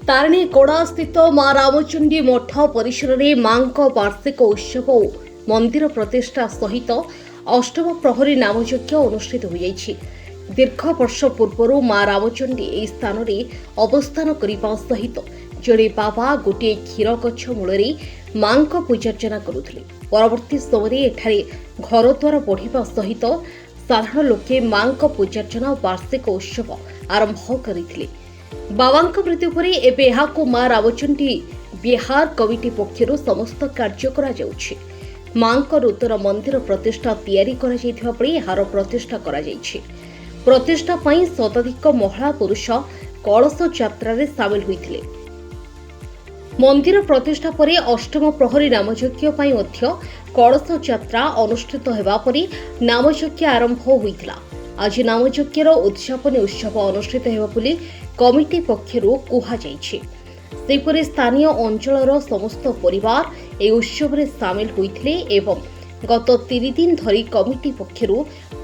तारिणी कोड़ा स्थित मां रामचंडी मठ परिसर में मां वार्षिक उत्सव और मंदिर प्रतिष्ठा सहित अष्टम प्रहरी नामयज्ञ अनुष्ठित हो जाइछि। दीर्घ वर्ष पूर्व मां रामचंडी ए स्थान में अवस्थान करने सहित जड़े बाबा गोटे क्षीर गछ मूल मां पूजार्चना करुथिले। परवर्ती समय एठारे घरद्वार बढ़िबा सहित साधारण लोके मां पूजार्चना और वार्षिक उत्सव आरंभ करथिले। बाबांक मृत्यु पर एबे एहाकु मां रामचंडी बिहार कमिटी पक्षरु समस्त कार्य करा जाउछि। मांक नूतन मंदिर प्रतिष्ठा तैयारी करा जाइथिबा परि एहार प्रतिष्ठा करा जाइछि। प्रतिष्ठा पई शताधिक महिला पुरुष कलश यात्रा रे शामिल होइथिले। मंदिर प्रतिष्ठा परे अष्टम प्रहरी नामयज्ञ पई मध्य कलश यात्रा अनुष्ठित हेबा परि नामयज्ञ आरंभ होइथिला। आज नामयज्ञर उद्यापन उत्सव अनुष्ठित हेबा बोली कमिटी पक्षरु कुहा जाइछि। सेपरि स्थानीय अंचलर समस्त परिवार ए उत्सव रे शामिल होइथिले एवं गत 3 दिन धरी कमिटी पक्षरु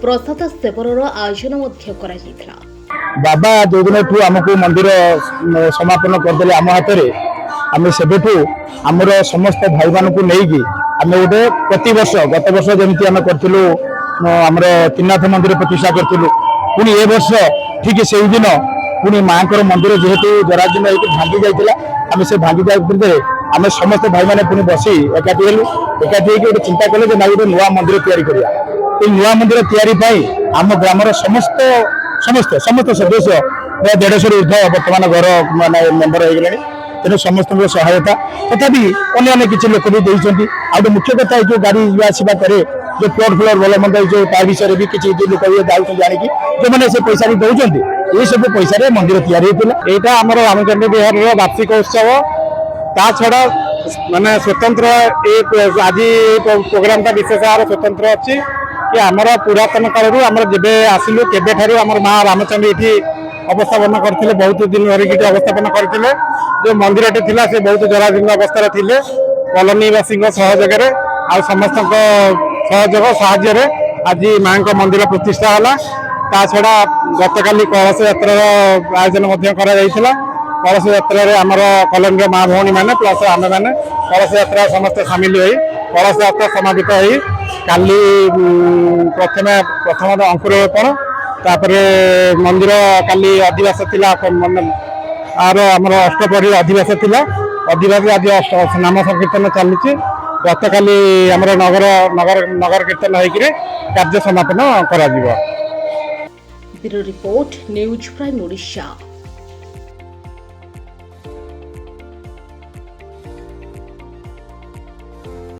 प्रसाद सेवनर आयोजन मध्य करा जाइथिला। बाबा जो दिन आमको मंदिर समापन करदेले आम हाथ में आम सेबेठू आमर समस्त भाई मान को लेकिन आम गोटे प्रति वर्ष गत वर्ष जमी आम करूँ आमर त्रिनाथ मंदिर प्रतिष्ठा करूँ पुणी ए वर्ष ठीक से दिन पुणी माँ मंदिर जेहेतु जराजीर्ण होकर भांगी जाइला आम से भांगी जाए आम समस्त भाई मैंने पुणी बसी एकाठी हेलु एकाठी गोटे चिंता कले ना गोटे नुआ मंदिर तैयारी करिया। नुआ मंदिर तैयारी आम ग्रामर समस्त समस्त समस्त सदस्य प्राय 150 ऊर्ध बर्तमान घर माने मेंबर हो गले तेणु समस्त सहायता तथापि अन्य किसी लोक भी देती आउ मुख्य कथा जो गाड़ी आसवा करे जो फ्लोर फ्लोर भल मंद जो ता विषय भी किसी लोक जाऊँ जानिकी जो मैंने से पैसा भी दौरान ये सब पैसा मंदिर तैयारी होता। आम रामचंडी बिहार वार्षिक उत्सव ता छड़ा माने स्वतंत्र आज प्रोग्राम का विशेष आर स्वतंत्र अच्छी कि आमर पुरातन काल आमर जेबे आसिलु केबे ठारू आमर मां रामचंडी ये अवस्थापन करथिले बहुत दिन धरिकी अवस्थापन करथिले। जो मंदिर थिला से बहुत जराजीर्ण अवस्था थिले कॉलोनीवासी सहयोग आ समस्त सहयोग साहाय्य आज मां मंदिर प्रतिष्ठा होला। ता छड़ा गतकाली कलश यात्रा आयोजन करा कलश यात्रा आमर कॉलोनी माँ भौणी मैंने प्लस आम मैंने कलश यात्रा समस्त सामिल हो कलश यात्रा समापित हो काली प्रथम अंकुरोपण तापर मंदिर काली अधिवास थिला आर आमर अष्टप्रहरी अधिवास थिला अधिवास आज नाम संकीर्तन चली गतकाली आमर नगर नगर नगर कीर्तन होकर कार्य समापन करा। Bureau report news prime Odisha.